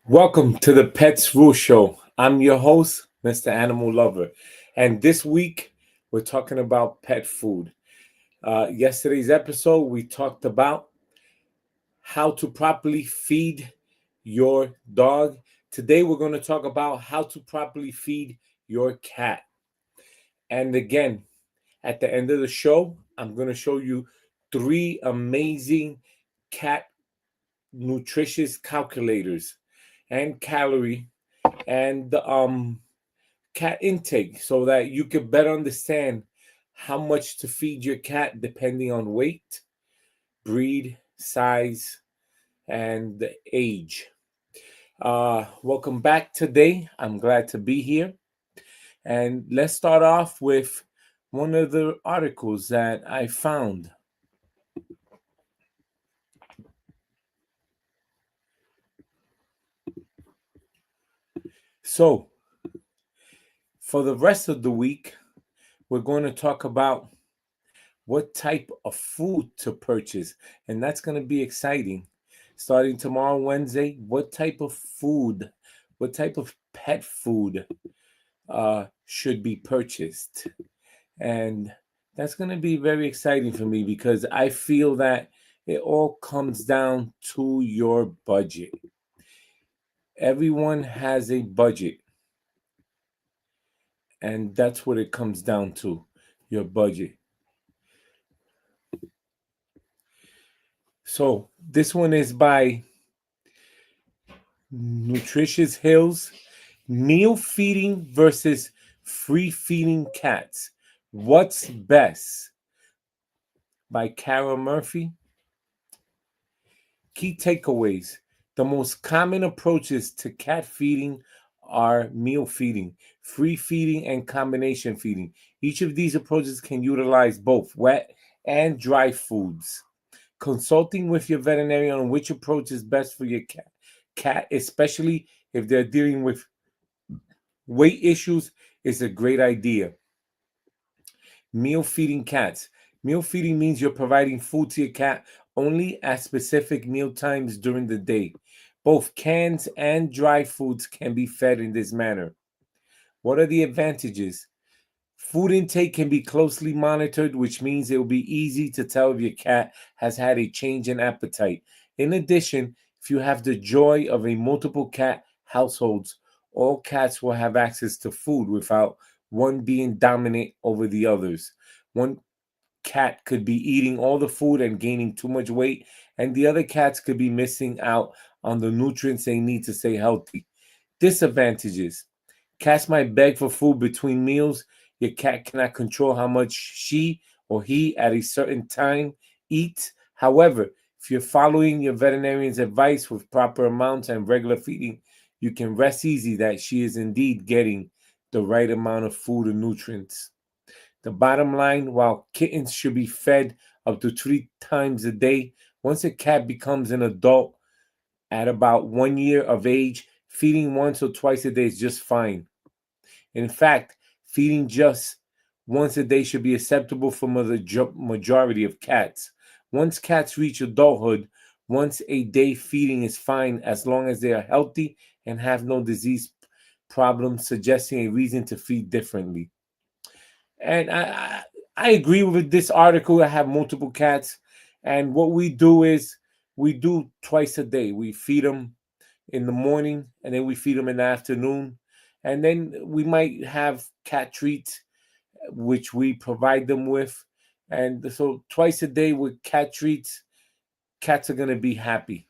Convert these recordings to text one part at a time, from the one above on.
Welcome to the Pets Rule Show. I'm your host, Mr. Animal Lover. And this week, we're talking about pet food. Yesterday's episode, we talked about how to properly feed your dog. Today, we're going to talk about how to properly feed your cat. And again, at the end of the show, I'm going to show you three amazing cat nutritious calculators and calorie and cat intake so that you could better understand how much to feed your cat depending on weight, breed, size, and age. Welcome back today. I'm glad to be here. And let's start off with one of the articles that I found. So, for the rest of the week, we're going to talk about what type of food to purchase, and that's going to be exciting. Starting tomorrow, Wednesday, what type of food, what type of pet food should be purchased? And that's going to be very exciting for me because I feel that it all comes down to your budget. Everyone has a budget, and that's what it comes down to, your budget. So this one is by Nutritious Hills. Meal feeding versus free feeding cats. What's best? By Cara Murphy. Key takeaways. The most common approaches to cat feeding are meal feeding, free feeding, and combination feeding. Each of these approaches can utilize both wet and dry foods. Consulting with your veterinarian on which approach is best for your cat, especially if they're dealing with weight issues, is a great idea. Meal feeding cats. Meal feeding means you're providing food to your cat only at specific meal times during the day. Both cans and dry foods can be fed in this manner. What are the advantages? Food intake can be closely monitored, which means it will be easy to tell if your cat has had a change in appetite. In addition, if you have the joy of a multiple cat households, all cats will have access to food without one being dominant over the others. One cat could be eating all the food and gaining too much weight, and the other cats could be missing out on the nutrients they need to stay healthy. Disadvantages. Cats might beg for food between meals. Your cat cannot control how much she or he at a certain time eats. However, if you're following your veterinarian's advice with proper amounts and regular feeding, you can rest easy that she is indeed getting the right amount of food and nutrients. The bottom line, while kittens should be fed up to 3 times a day, once a cat becomes an adult at about 1 year of age, feeding once or twice a day is just fine. In fact, feeding just once a day should be acceptable for the majority of cats. Once cats reach adulthood, once a day feeding is fine as long as they are healthy and have no disease problems, suggesting a reason to feed differently. And I agree with this article. I have multiple cats, and what we do is we do twice a day. We feed them in the morning, and then we feed them in the afternoon, and then we might have cat treats, which we provide them with. And so twice a day with cat treats, cats are gonna be happy.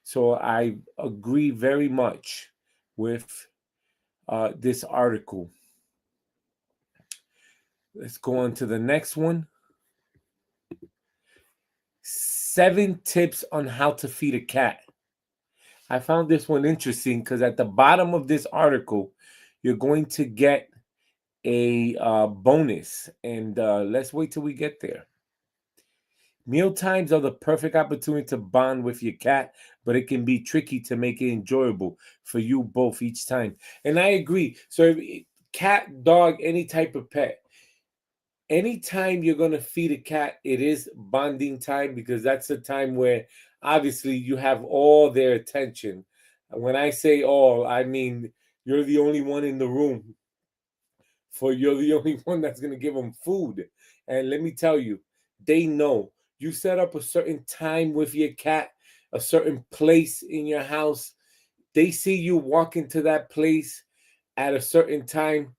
So I agree very much with this article. Let's go on to the next one. 7 tips on how to feed a cat. I found this one interesting because at the bottom of this article, you're going to get a bonus. And let's wait till we get there. Meal times are the perfect opportunity to bond with your cat, but it can be tricky to make it enjoyable for you both each time. And I agree. So, cat, dog, any type of pet, anytime you're going to feed a cat, it is bonding time because that's the time where obviously you have all their attention. When I say all, I mean you're the only one in the room, for you're the only one that's going to give them food. And let me tell you, they know. You set up a certain time with your cat, a certain place in your house. They see you walk into that place at a certain time,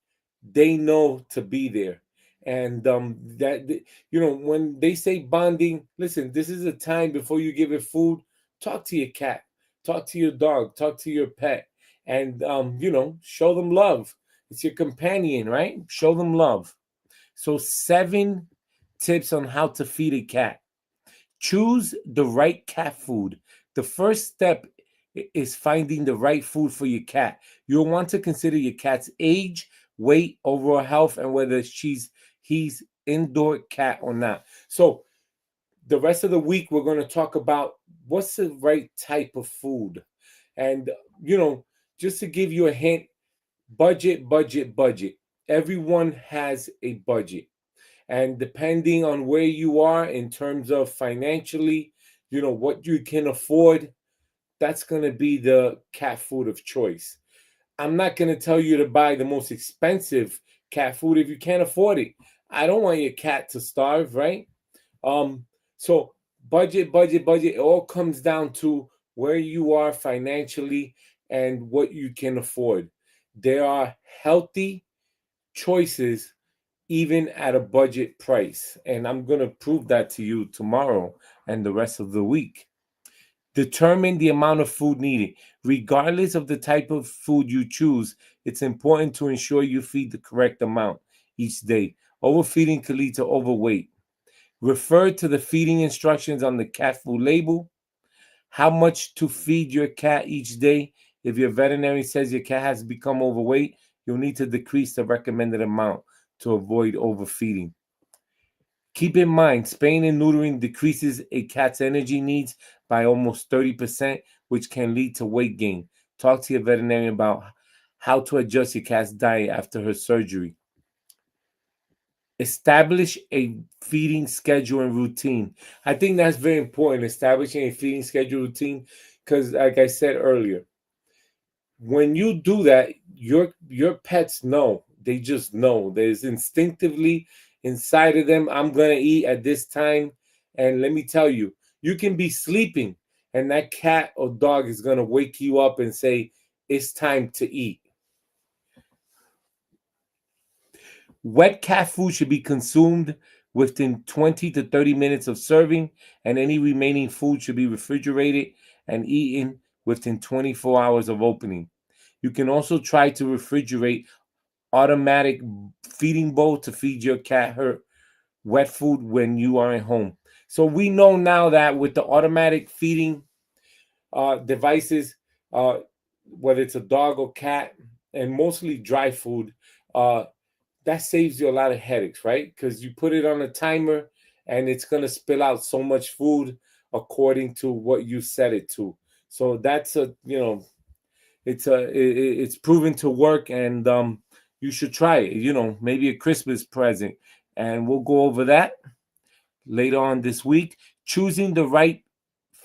they know to be there. And when they say bonding, listen, this is a time before you give it food. Talk to your cat, talk to your dog, talk to your pet, and show them love. It's your companion, right? Show them love. So 7 tips on how to feed a cat. Choose the right cat food. The first step is finding the right food for your cat. You'll want to consider your cat's age, weight, overall health, and whether he's indoor cat or not. So the rest of the week we're going to talk about what's the right type of food. And just to give you a hint, budget, budget, budget. Everyone has a budget. And depending on where you are in terms of financially, what you can afford, that's going to be the cat food of choice. I'm not going to tell you to buy the most expensive cat food if you can't afford it. I don't want your cat to starve, right? So budget, budget, budget. It all comes down to where you are financially and what you can afford. There are healthy choices even at a budget price. And I'm going to prove that to you tomorrow and the rest of the week. Determine the amount of food needed. Regardless of the type of food you choose, it's important to ensure you feed the correct amount each day. Overfeeding can lead to overweight. Refer to the feeding instructions on the cat food label. How much to feed your cat each day. If your veterinarian says your cat has become overweight, you'll need to decrease the recommended amount to avoid overfeeding. Keep in mind, spaying and neutering decreases a cat's energy needs by almost 30%, which can lead to weight gain. Talk to your veterinarian about how to adjust your cat's diet after her surgery. Establish a feeding schedule and routine. I think that's very important, establishing a feeding schedule routine, because like I said earlier, when you do that, your pets know. They just know. There's instinctively inside of them, I'm gonna eat at this time. And let me tell you, you can be sleeping and that cat or dog is gonna wake you up and say, it's time to eat. Wet cat food should be consumed within 20 to 30 minutes of serving, and any remaining food should be refrigerated and eaten within 24 hours of opening. You can also try to refrigerate automatic feeding bowl to feed your cat her wet food when you are at home. So we know now that with the automatic feeding devices, whether it's a dog or cat, and mostly dry food, that saves you a lot of headaches, right? Because you put it on a timer and it's going to spill out so much food according to what you set it to. So that's it's proven to work, and you should try it. Maybe a Christmas present, and we'll go over that later on this week. Choosing the right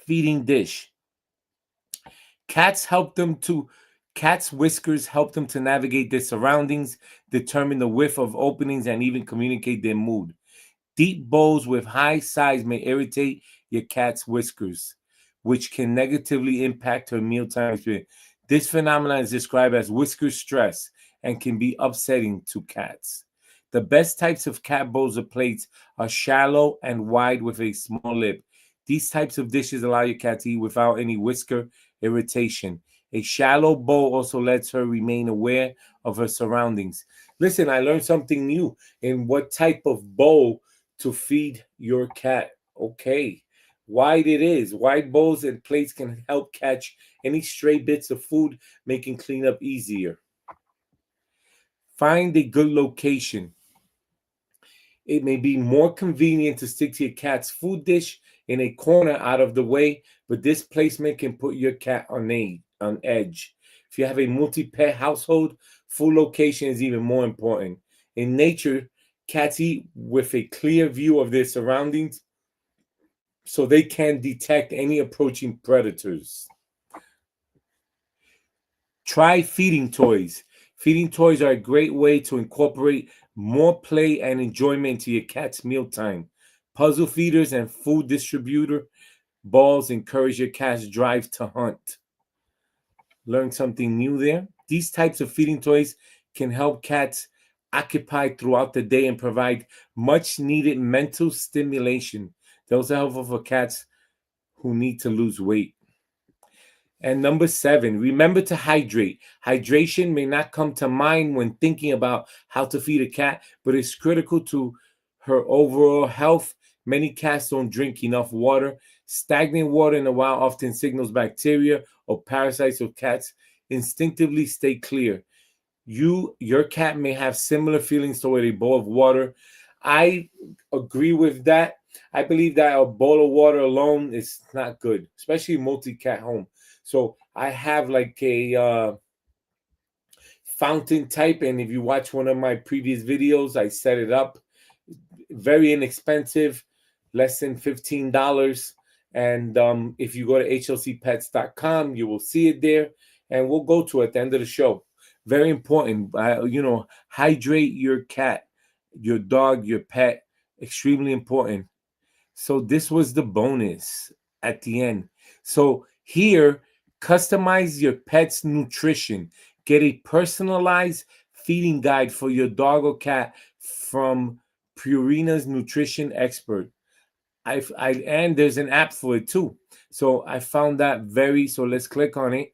feeding dish. Cats' whiskers help them to navigate their surroundings, determine the width of openings, and even communicate their mood. Deep bowls with high size may irritate your cat's whiskers, which can negatively impact her mealtime experience. This phenomenon is described as whisker stress and can be upsetting to cats. The best types of cat bowls or plates are shallow and wide with a small lip. These types of dishes allow your cat to eat without any whisker irritation. A shallow bowl also lets her remain aware of her surroundings. Listen, I learned something new in what type of bowl to feed your cat. Okay. Wide it is. Wide bowls and plates can help catch any stray bits of food, making cleanup easier. Find a good location. It may be more convenient to stick to your cat's food dish in a corner out of the way, but this placement can put your cat on edge. If you have a multi-pet household, food location is even more important. In nature, cats eat with a clear view of their surroundings so they can detect any approaching predators. Try feeding toys. Feeding toys are a great way to incorporate more play and enjoyment into your cat's mealtime. Puzzle feeders and food distributor balls encourage your cat's drive to hunt. Learn something new there. These types of feeding toys can help cats occupy throughout the day and provide much needed mental stimulation. Those are helpful for cats who need to lose weight. And number 7, remember to hydrate. Hydration may not come to mind when thinking about how to feed a cat, but it's critical to her overall health. Many cats don't drink enough water. Stagnant water in the wild often signals bacteria or parasites, so cats instinctively stay clear. Your cat may have similar feelings toward a bowl of water. I agree with that. I believe that a bowl of water alone is not good, especially multi-cat home. So I have like a fountain type, and if you watch one of my previous videos, I set it up. Very inexpensive, less than $15. And if you go to hlcpets.com, you will see it there, and we'll go to it at the end of the show. Very important. Hydrate your cat, your dog, your pet. Extremely important. So this was the bonus at the end. So here, customize your pet's nutrition. Get a personalized feeding guide for your dog or cat from Purina's nutrition expert. And there's an app for it too. So I found that so let's click on it.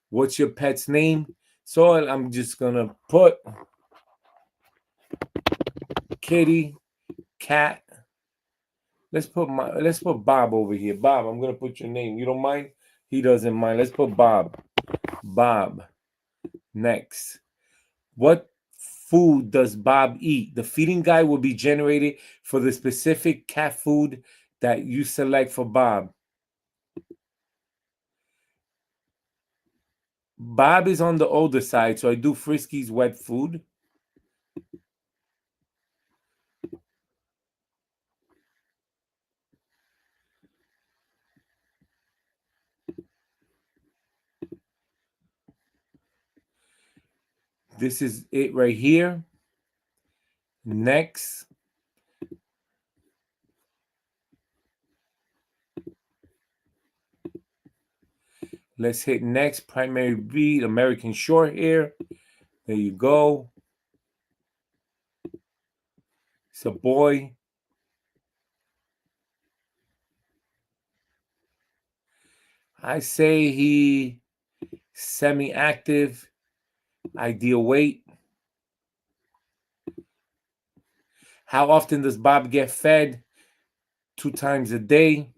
What's your pet's name? So I'm just gonna put kitty, cat. Let's put Bob over here. Bob, I'm gonna put your name. You don't mind? He doesn't mind. Let's put Bob. Bob. Next. What food does Bob eat? The feeding guide will be generated for the specific cat food that you select for Bob. Bob is on the older side, so I do Frisky's wet food. This is it right here. Next. Let's hit next. Primary breed, American Shorthair. There you go. It's a boy. I say he semi-active, ideal weight. How often does Bob get fed? 2 times a day.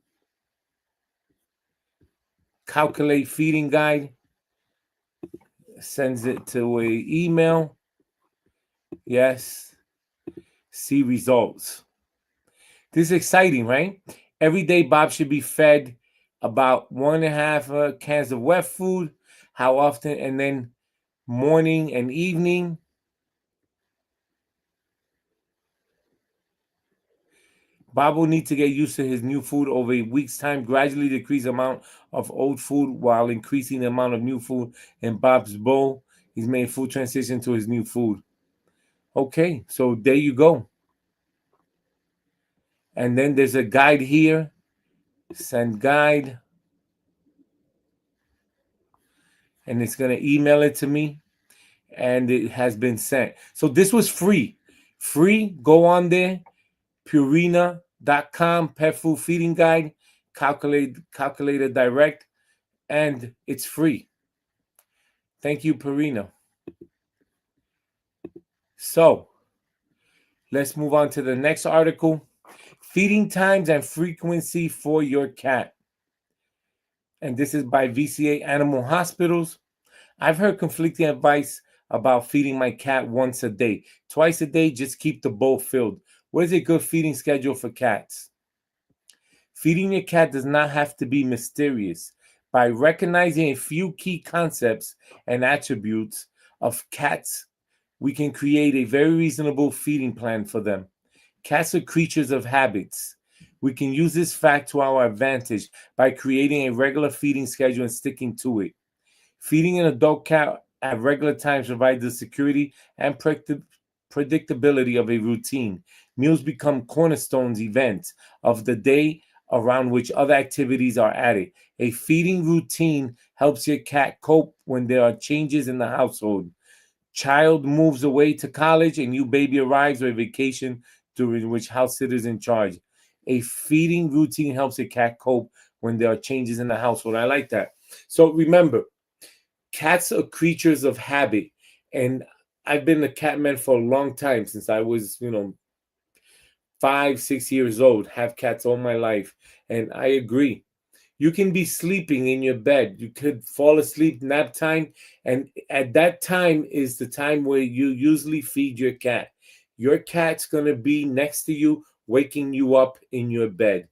Calculate feeding guide. Sends it to an email. Yes. See results. This is exciting, right? Every day, Bob should be fed about 1.5 cans of wet food. How often? And then morning and evening. Bob will need to get used to his new food over a week's time. Gradually decrease the amount of old food while increasing the amount of new food in Bob's bowl. He's made food transition to his new food. Okay, so there you go. And then there's a guide here. Send guide. And it's going to email it to me. And it has been sent. So this was free. Free. Go on there. Purina.com, pet food feeding guide, calculator direct, and it's free. Thank you, Purina. So let's move on to the next article. Feeding times and frequency for your cat. And this is by VCA Animal Hospitals. I've heard conflicting advice about feeding my cat once a day. Twice a day, just keep the bowl filled. What is a good feeding schedule for cats? Feeding your cat does not have to be mysterious. By recognizing a few key concepts and attributes of cats, we can create a very reasonable feeding plan for them. Cats are creatures of habits. We can use this fact to our advantage by creating a regular feeding schedule and sticking to it. Feeding an adult cat at regular times provides the security and predictability of a routine. Meals become cornerstones events of the day around which other activities are added. A feeding routine helps your cat cope when there are changes in the household. Child moves away to college, a new baby arrives or a vacation during which house sitters in charge. A feeding routine helps a cat cope when there are changes in the household. I like that. So remember, cats are creatures of habit, and I've been a cat man for a long time, since I was 5, 6 years old. Have cats all my life, and I agree. You can be sleeping in your bed, you could fall asleep, nap time, and at that time is the time where you usually feed your cat. Your cat's going to be next to you, waking you up in your bed,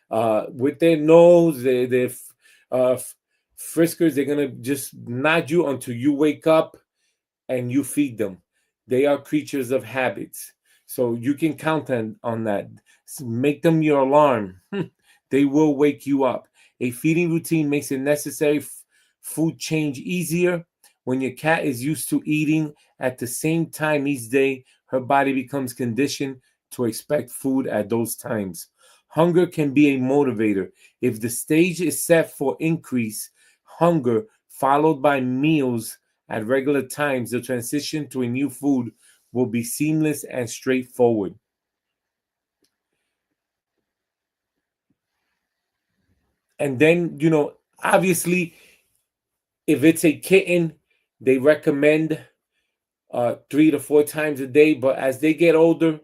with their nose, their friskers. They're going to just nod you until you wake up and you feed them. They are creatures of habits. So you can count on that. Make them your alarm. They will wake you up. A feeding routine makes a necessary food change easier. When your cat is used to eating at the same time each day, her body becomes conditioned to expect food at those times. Hunger can be a motivator. If the stage is set for increase hunger followed by meals at regular times, the transition to a new food will be seamless and straightforward. And then, obviously, if it's a kitten, they recommend 3 to 4 times a day. But as they get older,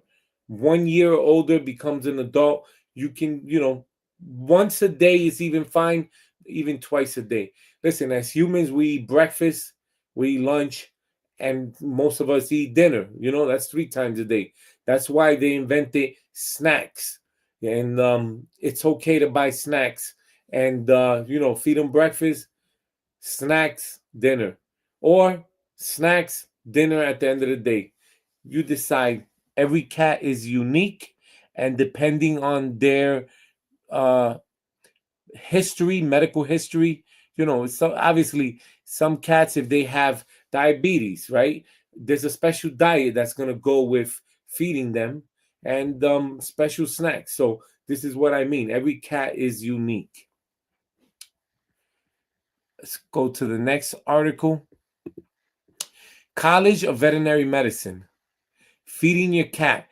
1 year or older, becomes an adult, you can, once a day is even fine, even twice a day. Listen, as humans, we eat breakfast, we eat lunch, and most of us eat dinner. That's 3 times a day. That's why they invented snacks. And it's okay to buy snacks and, feed them breakfast, snacks, dinner, or snacks, dinner at the end of the day. You decide. Every cat is unique, and depending on their uh, history, medical history, so obviously some cats, if they have diabetes, right, there's a special diet that's going to go with feeding them, and special snacks. So this is what I mean. Every cat is unique. Let's go to the next article. College of Veterinary Medicine. Feeding your cat.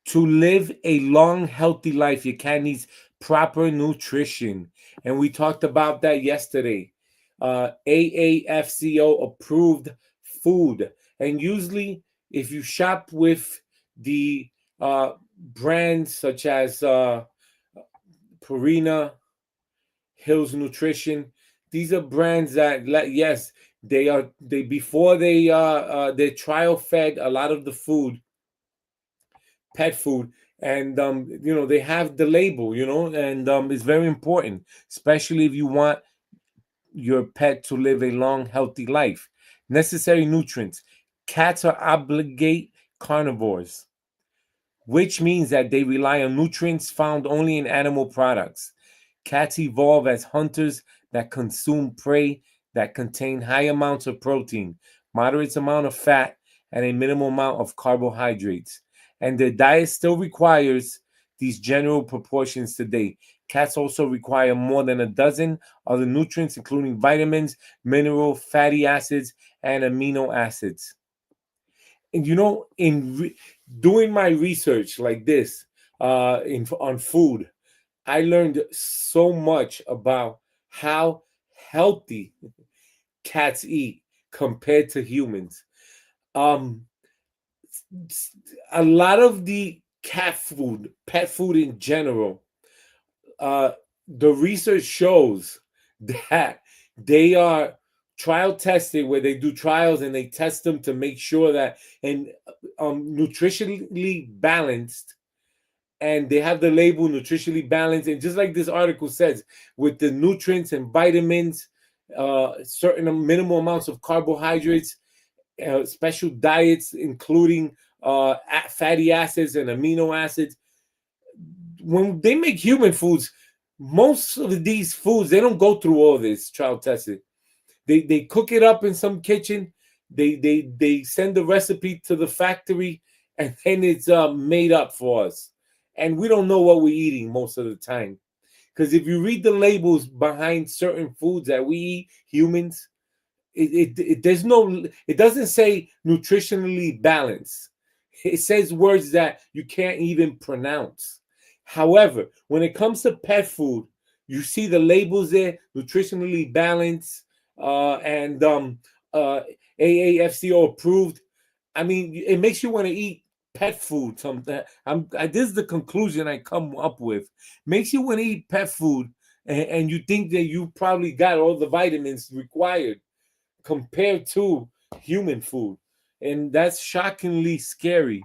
To live a long, healthy life, your cat needs proper nutrition. And we talked about that yesterday. AAFCO approved food. And usually, if you shop with the brands such as Purina, Hills Nutrition, these are brands that, yes, they before they trial fed a lot of the food, pet food, and they have the label, and it's very important, especially if you want your pet to live a long, healthy life. Necessary nutrients. Cats are obligate carnivores, which means that they rely on nutrients found only in animal products. Cats evolve as hunters that consume prey that contain high amounts of protein, moderate amount of fat, and a minimal amount of carbohydrates. And their diet still requires these general proportions today. Cats also require more than a dozen other nutrients, including vitamins, mineral, fatty acids, and amino acids. And doing my research like this on food, I learned so much about how healthy cats eat compared to humans. Um, a lot of the cat food, pet food in general, uh, the research shows that they are trial tested, where they do trials and they test them to make sure that and nutritionally balanced, and they have the label nutritionally balanced. And just like this article says, with the nutrients and vitamins, certain minimal amounts of carbohydrates, special diets, including fatty acids and amino acids. When they make human foods, most of these foods, they don't go through all this trial testing. They cook it up in some kitchen. They send the recipe to the factory, and then it's made up for us. And we don't know what we're eating most of the time. Because if you read the labels behind certain foods that we eat, humans, it doesn't say nutritionally balanced. It says words that you can't even pronounce. However, when it comes to pet food, you see the labels there, nutritionally balanced, and AAFCO approved. I mean, it makes you want to eat pet food. This is the conclusion I come up with. Makes you want to eat pet food, and you think that you probably got all the vitamins required compared to human food, and that's shockingly scary.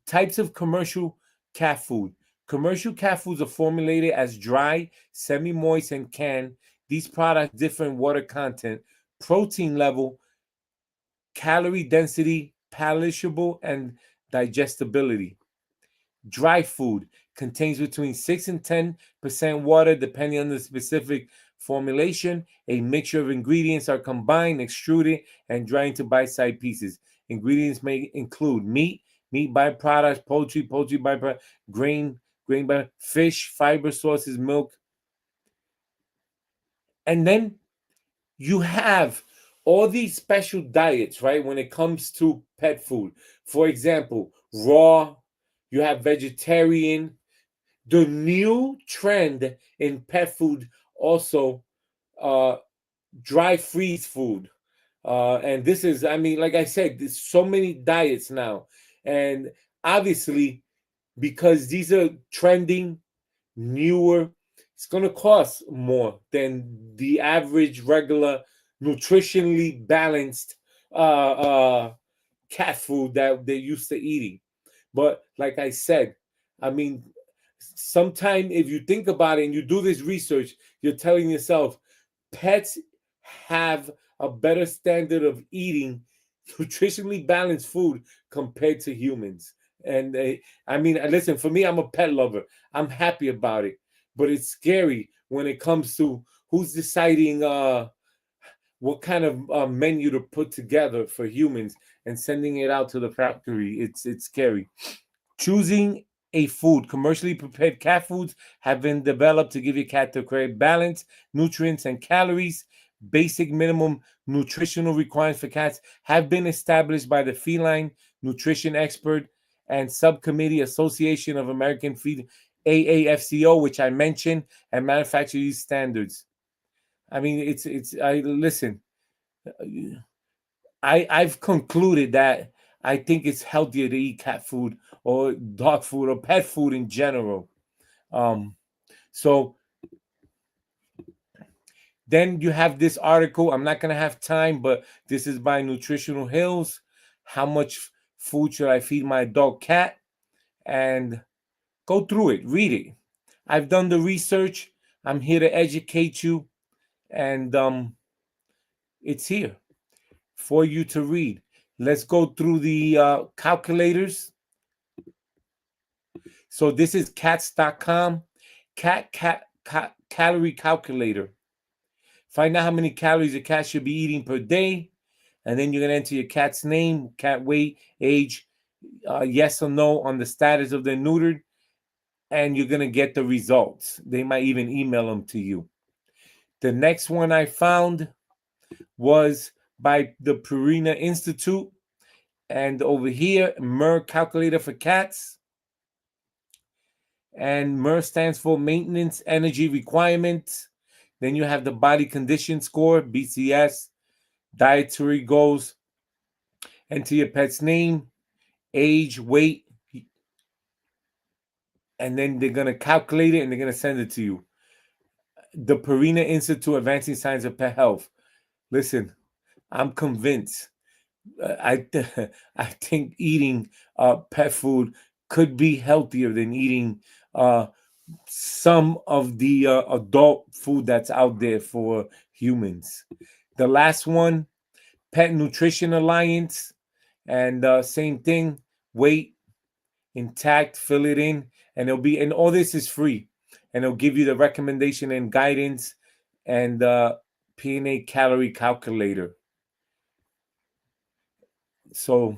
Types of commercial cat food. Commercial cat foods are formulated as dry, semi-moist, and canned. These products differ in water content, protein level, calorie density, palatable, and digestibility. Dry food contains between 6 and 10% water, depending on the specific formulation. A mixture of ingredients are combined, extruded, and dried into bite-sized pieces. Ingredients may include meat byproducts, poultry byproducts, grain by fish, fiber sources, milk. And then you have all these special diets, right? When it comes to pet food. For example, raw, you have vegetarian. The new trend in pet food also dry freeze food. And this is, I mean, like I said, there's so many diets now. And obviously, because these are trending, newer, it's going to cost more than the average, regular, nutritionally balanced cat food that they're used to eating. But like I said, I mean, sometimes if you think about it and you do this research, you're telling yourself, pets have a better standard of eating nutritionally balanced food compared to humans. And I mean, listen, for me, I'm a pet lover. I'm happy about it, but it's scary when it comes to who's deciding what kind of menu to put together for humans and sending it out to the factory. It's scary. Choosing a food. Commercially prepared cat foods have been developed to give your cat the correct balance, nutrients, and calories. Basic minimum nutritional requirements for cats have been established by the Feline Nutrition Expert and Subcommittee Association of American Feed, AAFCO, which I mentioned, and manufacture these standards. I mean, I listen. I've concluded that I think it's healthier to eat cat food or dog food or pet food in general. So then you have this article. I'm not going to have time, but this is by Nutritional Hills. How much food should I feed my dog cat? And go through it, read it. I've done the research. I'm here to educate you. And it's here for you to read. Let's go through the calculators. So this is cats.com, calorie calculator. Find out how many calories a cat should be eating per day. And then you're going to enter your cat's name, cat weight, age, yes or no on the status of their neutered. And you're going to get the results. They might even email them to you. The next one I found was by the Purina Institute. And over here, MER calculator for cats. And MER stands for maintenance energy requirements. Then you have the body condition score, BCS, dietary goals, enter your pet's name, age, weight, and then they're going to calculate it and they're going to send it to you. The Purina Institute Advancing Science of Pet Health. Listen, I'm convinced. I think eating pet food could be healthier than eating some of the adult food that's out there for humans. The last one, Pet Nutrition Alliance, and same thing, weight intact, fill it in, and and all this is free, and it'll give you the recommendation and guidance and P&A calorie calculator. So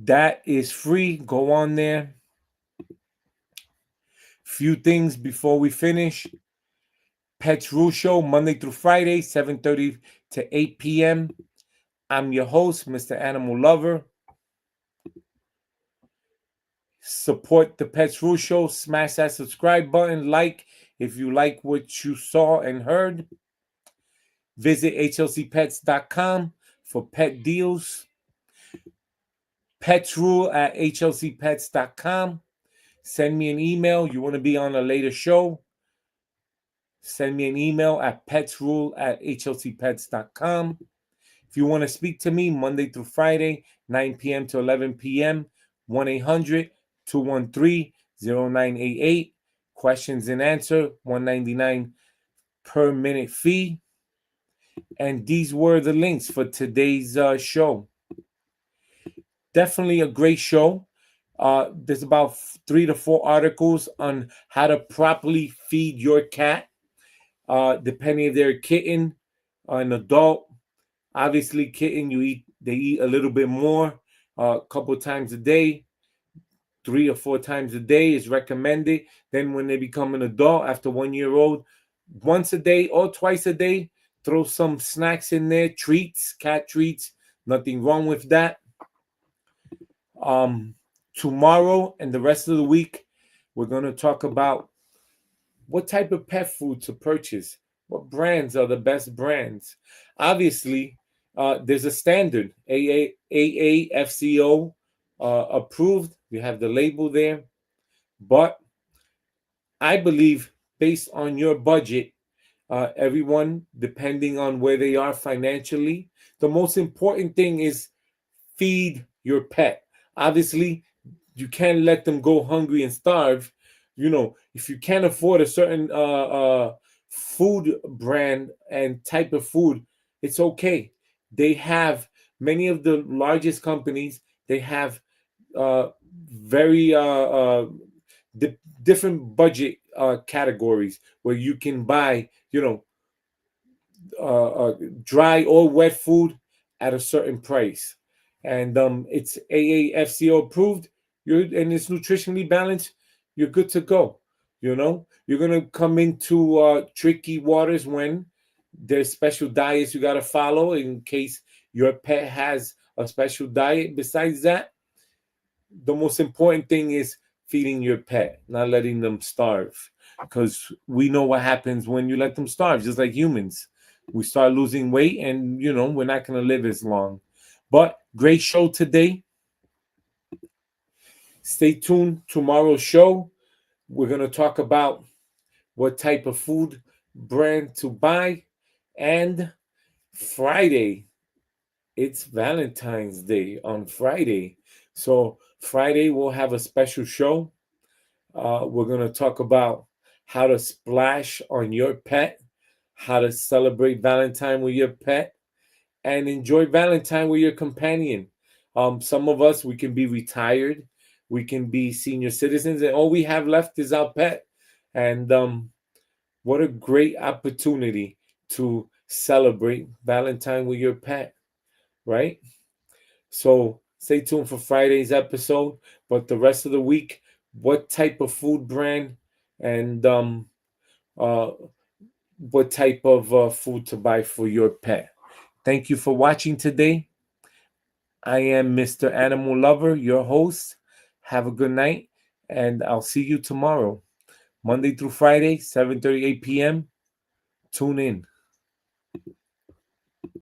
that is free. Go on there. Few things before we finish. Pets Rule Show, Monday through Friday, 7:30 to 8 p.m. I'm your host, Mr. Animal Lover. Support the Pets Rule Show. Smash that subscribe button. Like if you like what you saw and heard. Visit hlcpets.com for pet deals. Pets Rule at hlcpets.com. Send me an email. You want to be on a later show? Send me an email at petsrule@hlcpets.com. If you want to speak to me Monday through Friday, 9 p.m. to 11 p.m., 1-800-213-0988. Questions and answer, $1.99 per minute fee. And these were the links for today's show. Definitely a great show. There's about 3 to 4 articles on how to properly feed your cat, depending if they're a kitten or an adult. Obviously, kitten, they eat a little bit more, a couple times a day. 3 or 4 times a day is recommended. Then when they become an adult, after 1 year old, once a day or twice a day, throw some snacks in there, treats, cat treats. Nothing wrong with that. Tomorrow and the rest of the week, we're going to talk about what type of pet food to purchase. What brands are the best brands? Obviously, there's a standard, AAFCO approved. You have the label there. But I believe based on your budget, everyone, depending on where they are financially, the most important thing is feed your pet. Obviously, you can't let them go hungry and starve. If you can't afford a certain food brand and type of food, it's okay. They have many of the largest companies. They have very different budget categories where you can buy, dry or wet food at a certain price, and it's AAFCO approved. And it's nutritionally balanced. You're good to go. You're gonna come into tricky waters when there's special diets you gotta follow in case your pet has a special diet. Besides that, the most important thing is feeding your pet, not letting them starve. Because we know what happens when you let them starve, just like humans. We start losing weight and, we're not going to live as long. But great show today. Stay tuned. Tomorrow's show, we're going to talk about what type of food brand to buy. And Friday, it's Valentine's Day on Friday. So Friday, we'll have a special show. We're going to talk about how to splash on your pet, how to celebrate Valentine with your pet, and enjoy Valentine with your companion. Some of us, we can be retired, we can be senior citizens, and all we have left is our pet. And what a great opportunity to celebrate Valentine with your pet, right? So stay tuned for Friday's episode. But the rest of the week, what type of food brand and what type of food to buy for your pet. Thank you for watching today. I am Mr. Animal Lover, your host. Have a good night, and I'll see you tomorrow, Monday through Friday, 7:38 p.m. Tune in.